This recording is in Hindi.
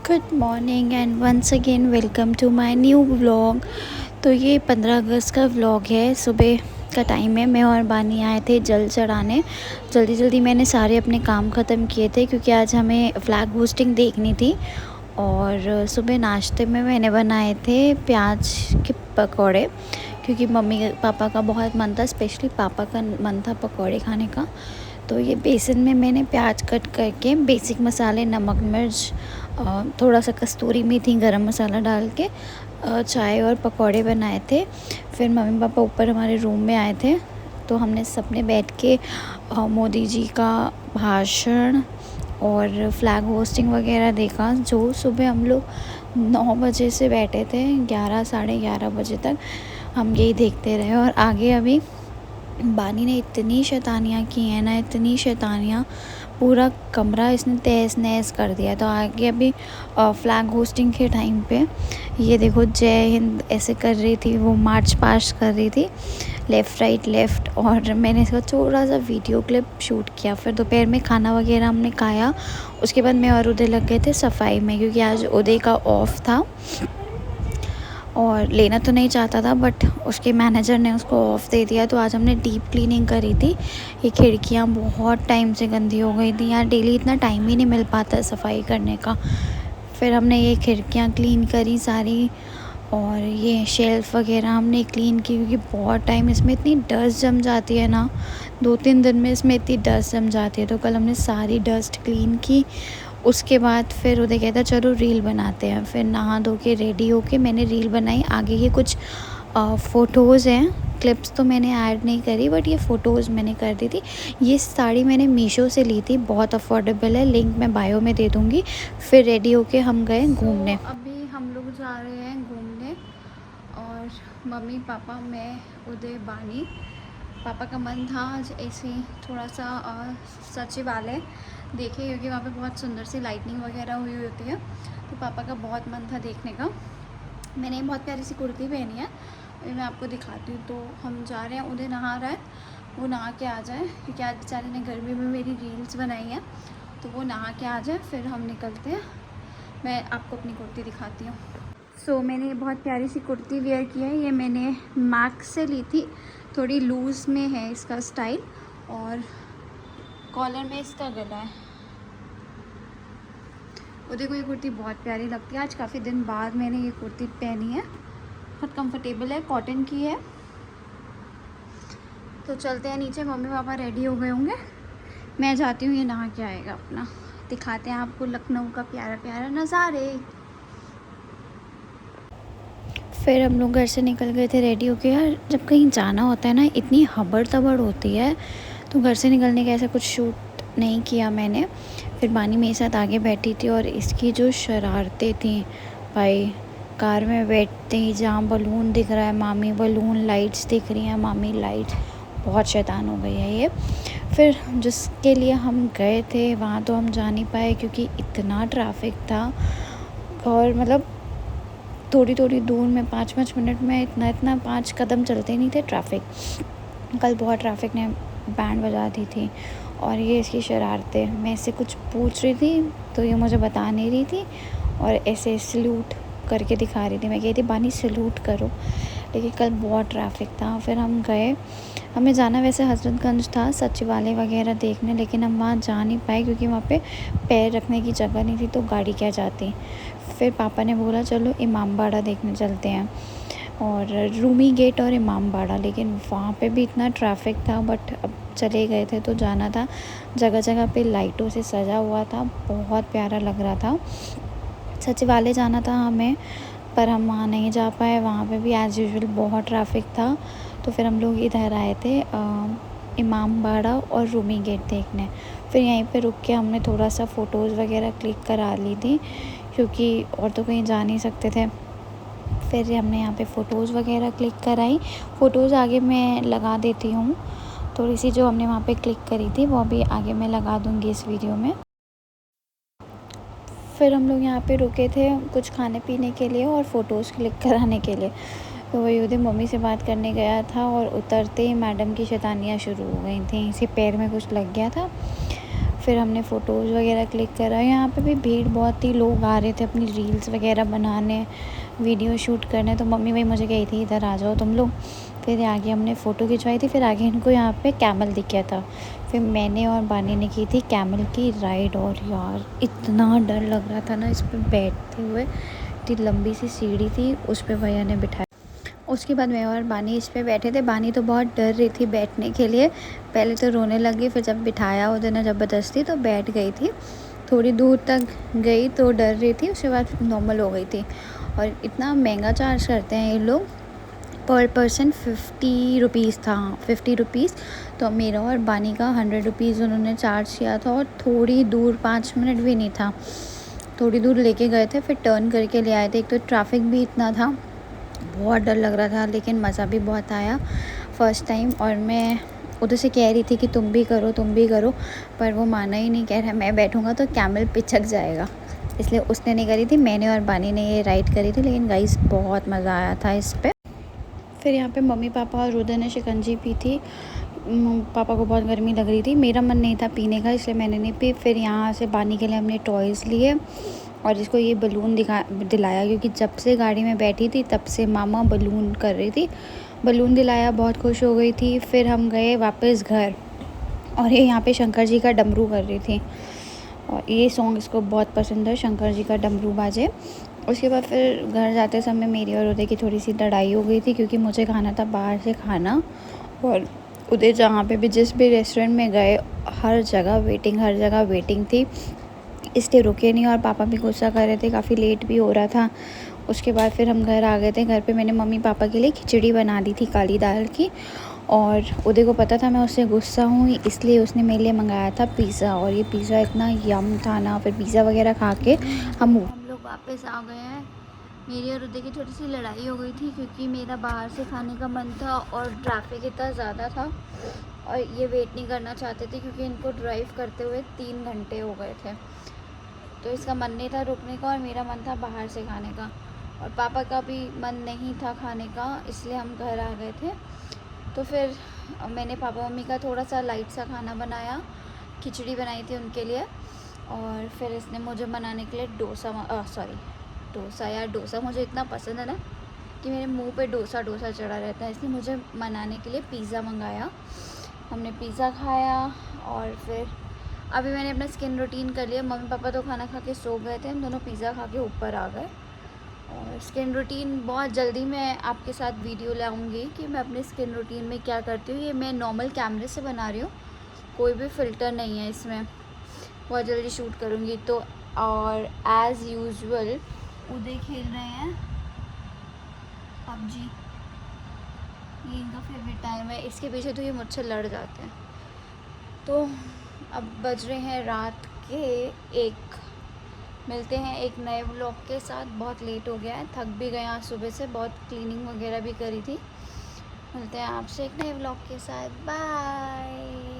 Good morning and once again welcome to my new vlog. तो ये 15 अगस्त का व्लॉग है। सुबह का टाइम है। मैं और बानी आए थे जल चढ़ाने। जल्दी जल्दी मैंने सारे अपने काम ख़त्म किए थे क्योंकि आज हमें फ्लैग होस्टिंग देखनी थी। और सुबह नाश्ते में मैंने बनाए थे प्याज के पकौड़े क्योंकि मम्मी पापा का बहुत मन था, स्पेशली पापा का मन था पकौड़े खाने का। तो ये बेसन में मैंने प्याज कट करके बेसिक मसाले नमक मिर्च थोड़ा सा कस्तूरी मेथी गरम मसाला डाल के चाय और पकौड़े बनाए थे। फिर मम्मी पापा ऊपर हमारे रूम में आए थे तो हमने सबने बैठ के मोदी जी का भाषण और फ्लैग होस्टिंग वगैरह देखा। जो सुबह हम लोग 9 बजे से बैठे थे 11 साढ़े 11 बजे तक हम यही देखते रहे। और आगे अभी बानी ने इतनी शैतानियाँ की हैं ना, इतनी शैतानियाँ, पूरा कमरा इसने तहस नहस कर दिया। तो आगे अभी फ्लैग होस्टिंग के टाइम पे ये देखो जय हिंद ऐसे कर रही थी, वो मार्च पास्ट कर रही थी लेफ़्ट राइट लेफ़्ट। और मैंने इसका थोड़ा सा वीडियो क्लिप शूट किया। फिर दोपहर में खाना वगैरह हमने खाया। उसके बाद मैं और उदय लग गए थे सफाई में क्योंकि आज उदय का ऑफ था और लेना तो नहीं चाहता था बट उसके मैनेजर ने उसको ऑफ़ दे दिया। तो आज हमने डीप क्लीनिंग करी थी। ये खिड़कियाँ बहुत टाइम से गंदी हो गई थी, यार डेली इतना टाइम ही नहीं मिल पाता सफाई करने का। फिर हमने ये खिड़कियाँ क्लीन करी सारी और ये शेल्फ़ वगैरह हमने क्लीन की क्योंकि बहुत टाइम इसमें इतनी डस्ट जम जाती है ना, 2-3 दिन में इसमें इतनी डस्ट जम जाती है। तो कल हमने सारी डस्ट क्लीन की। उसके बाद फिर उदय कहता चलो रील बनाते हैं। फिर नहा धो के रेडी होके मैंने रील बनाई। आगे ये कुछ फ़ोटोज़ हैं, क्लिप्स तो मैंने ऐड नहीं करी बट ये फ़ोटोज़ मैंने कर दी थी। ये साड़ी मैंने मीशो से ली थी, बहुत अफोर्डेबल है, लिंक मैं बायो में दे दूँगी। फिर रेडी होके हम गए घूमने। अभी हम लोग जा रहे हैं घूमने और मम्मी पापा मैं उदय बानी। पापा का मन था आज ऐसे ही थोड़ा सा सचिवालय देखे क्योंकि वहाँ पे बहुत सुंदर सी लाइटनिंग वगैरह हुई होती है। तो पापा का बहुत मन था देखने का। मैंने बहुत प्यारी सी कुर्ती पहनी है, अभी मैं आपको दिखाती हूँ। तो हम जा रहे हैं, उदय नहा रहा है, वो नहा के आ जाए क्योंकि आज बेचारे ने गर्मी में मेरी रील्स बनाई हैं। तो वो नहा के आ जाए फिर हम निकलते हैं। मैं आपको अपनी कुर्ती दिखाती हूँ। मैंने बहुत प्यारी सी कुर्ती वेयर की है। ये मैंने मैक्स से ली थी, थोड़ी लूज़ में है इसका स्टाइल और कॉलर में इसका गला है। उदय को ये कुर्ती बहुत प्यारी लगती है। आज काफ़ी दिन बाद मैंने ये कुर्ती पहनी है, बहुत कंफर्टेबल है, कॉटन की है। तो चलते हैं नीचे, मम्मी पापा रेडी हो गए होंगे, मैं जाती हूँ, ये नहा के आएगा अपना। दिखाते हैं आपको लखनऊ का प्यारा प्यारा नज़ारे। फिर हम लोग घर से निकल गए थे रेडी होके। यार जब कहीं जाना होता है ना इतनी हबड़ तबड़ होती है, तो घर से निकलने के ऐसा कुछ शूट नहीं किया मैंने। फिर बानी मेरे साथ आगे बैठी थी और इसकी जो शरारतें थी भाई, कार में बैठते ही जहाँ बलून दिख रहा है मामी बलून, लाइट्स दिख रही हैं मामी लाइट्स, बहुत शैतान हो गई है ये। फिर जिसके लिए हम गए थे वहाँ तो हम जा नहीं पाए क्योंकि इतना ट्रैफिक था। और मतलब थोड़ी थोड़ी दूर में 5-5 मिनट में इतना 5 कदम चलते नहीं थे ट्रैफिक। कल बहुत ट्रैफिक ने बैंड बजा दी थी। और ये इसकी शरारतें, मैं इससे कुछ पूछ रही थी तो ये मुझे बता नहीं रही थी और ऐसे सल्यूट करके दिखा रही थी। मैं कही थी बानी सल्यूट करो, लेकिन कल बहुत ट्रैफिक था। फिर हम गए, हमें जाना वैसे हजरतगंज था सचिवालय वगैरह देखने, लेकिन हम वहाँ जा नहीं पाए क्योंकि वहाँ पे पैर रखने की जगह नहीं थी तो गाड़ी क्या जाती। फिर पापा ने बोला चलो इमामबाड़ा देखने चलते हैं और रूमी गेट और इमामबाड़ा, लेकिन वहाँ पे भी इतना ट्रैफिक था बट अब चले गए थे तो जाना था। जगह जगह पे लाइटों से सजा हुआ था, बहुत प्यारा लग रहा था। सचिवालय जाना था हमें पर हम वहाँ नहीं जा पाए, वहाँ पे भी एज़ यूजुअल बहुत ट्रैफिक था। तो फिर हम लोग इधर आए थे इमामबाड़ा और रूमी गेट देखने। फिर यहीं पे रुक के हमने थोड़ा सा फ़ोटोज़ वगैरह क्लिक करा ली थी क्योंकि और तो कहीं जा नहीं सकते थे। फिर हमने यहाँ पे फ़ोटोज़ वगैरह क्लिक कराई। फ़ोटोज़ आगे मैं लगा देती हूँ, थोड़ी सी जो हमने वहाँ पे क्लिक करी थी वो भी आगे मैं लगा दूँगी इस वीडियो में। फिर हम लोग यहाँ पे रुके थे कुछ खाने पीने के लिए और फ़ोटोज़ क्लिक कराने के लिए। तो वही उधर मम्मी से बात करने गया था और उतरते ही मैडम की शैतानियाँ शुरू हो गई थी, इसे पैर में कुछ लग गया था। फिर हमने फ़ोटोज़ वगैरह क्लिक करा। यहाँ पे भी भीड़ बहुत थी, लोग आ रहे थे अपनी रील्स वगैरह बनाने, वीडियो शूट करने। तो मम्मी भाई मुझे कही थी इधर आ जाओ तुम लोग। फिर आगे हमने फ़ोटो खिंचवाई थी। फिर आगे इनको यहाँ पे कैमल दिख गया था। फिर मैंने और बानी ने की थी कैमल की राइड। और यार इतना डर लग रहा था ना इस पर बैठते हुए। इतनी लंबी सी सीढ़ी थी, उस पर भैया ने बिठाया। उसके बाद मैं और बानी इस पे बैठे थे। बानी तो बहुत डर रही थी बैठने के लिए, पहले तो रोने लगी, फिर जब बिठाया उधर ने ज़बरदस्ती तो बैठ गई थी। थोड़ी दूर तक गई तो डर रही थी, उसके बाद नॉर्मल हो गई थी। और इतना महंगा चार्ज करते हैं ये लोग, पर पर्सन 50 रुपीज़ था, 50 रुपीज़। तो मेरा और बानी का 100 रुपीज़ उन्होंने चार्ज किया था। और थोड़ी दूर 5 मिनट भी नहीं था, थोड़ी दूर लेके गए थे, फिर टर्न करके ले आए थे। एक तो ट्रैफिक भी इतना था, बहुत डर लग रहा था, लेकिन मज़ा भी बहुत आया फ़र्स्ट टाइम। और मैं उधर से कह रही थी कि तुम भी करो तुम भी करो, पर वो माना ही नहीं, कह रहा मैं बैठूंगा तो कैमल पिचक जाएगा, इसलिए उसने नहीं करी थी। मैंने और बानी ने ये राइड करी थी, लेकिन गाइस बहुत मज़ा आया था इस पर। फिर यहाँ पे मम्मी पापा और रुदर ने शिकंजी पी थी। पापा को बहुत गर्मी लग रही थी, मेरा मन नहीं था पीने का, इसलिए मैंने नहीं पी। फिर यहाँ से बानी के लिए हमने टॉयज़ लिए और इसको ये बलून दिलाया, क्योंकि जब से गाड़ी में बैठी थी तब से मामा बलून कर रही थी। बलून दिलाया, बहुत खुश हो गई थी। फिर हम गए वापस घर और ये यहाँ पे शंकर जी का डमरू कर रही थी, और ये सॉन्ग इसको बहुत पसंद है, शंकर जी का डमरू बाजे। उसके बाद फिर घर जाते समय मेरी और उदय की थोड़ी सी लड़ाई हो गई थी, क्योंकि मुझे खाना था बाहर से खाना, और उदय जहाँ पे भी जिस भी रेस्टोरेंट में गए हर जगह वेटिंग थी, इसलिए रुके नहीं। और पापा भी गुस्सा कर रहे थे, काफ़ी लेट भी हो रहा था। उसके बाद फिर हम घर आ गए थे। घर पे मैंने मम्मी पापा के लिए खिचड़ी बना दी थी काली दाल की, और उदय को पता था मैं उससे गुस्सा हूँ, इसलिए उसने मेरे लिए मंगाया था पिज़्ज़ा। और ये पिज़्ज़ा इतना यम था ना। फिर पिज़्ज़ा वगैरह खा के हम लोग वापस आ गए हैं। मेरी और उदय की थोड़ी सी लड़ाई हो गई थी, क्योंकि मेरा बाहर से खाने का मन था और ट्रैफिक इतना ज़्यादा था, और ये वेट नहीं करना चाहते थे, क्योंकि इनको ड्राइव करते हुए 3 घंटे हो गए थे। तो इसका मन नहीं था रुकने का, और मेरा मन था बाहर से खाने का, और पापा का भी मन नहीं था खाने का, इसलिए हम घर आ गए थे। तो फिर मैंने पापा मम्मी का थोड़ा सा लाइट सा खाना बनाया, खिचड़ी बनाई थी उनके लिए। और फिर इसने मुझे बनाने के लिए डोसा मुझे इतना पसंद है ना कि मेरे मुंह पे डोसा चढ़ा रहता है, इसलिए मुझे बनाने के लिए पिज़्ज़ा मंगाया। हमने पिज़्ज़ा खाया, और फिर अभी मैंने अपना स्किन रूटीन कर लिया। मम्मी पापा तो खाना खा के सो गए थे, हम दोनों पिज़्ज़ा खा के ऊपर आ गए। और स्किन रूटीन बहुत जल्दी मैं आपके साथ वीडियो लाऊंगी कि मैं अपने स्किन रूटीन में क्या करती हूँ। ये मैं नॉर्मल कैमरे से बना रही हूँ, कोई भी फ़िल्टर नहीं है इसमें, बहुत जल्दी शूट करूँगी। तो और एज़ यूजुअल उदय खेल रहे हैं पबजी, ये इनका फेवरेट टाइम है, इसके पीछे तो ये मुझसे लड़ जाते हैं। तो अब बज रहे हैं रात के 1। मिलते हैं एक नए व्लॉग के साथ। बहुत लेट हो गया है, थक भी गए आज सुबह से, बहुत क्लीनिंग वगैरह भी करी थी। मिलते हैं आपसे एक नए व्लॉग के साथ, बाय।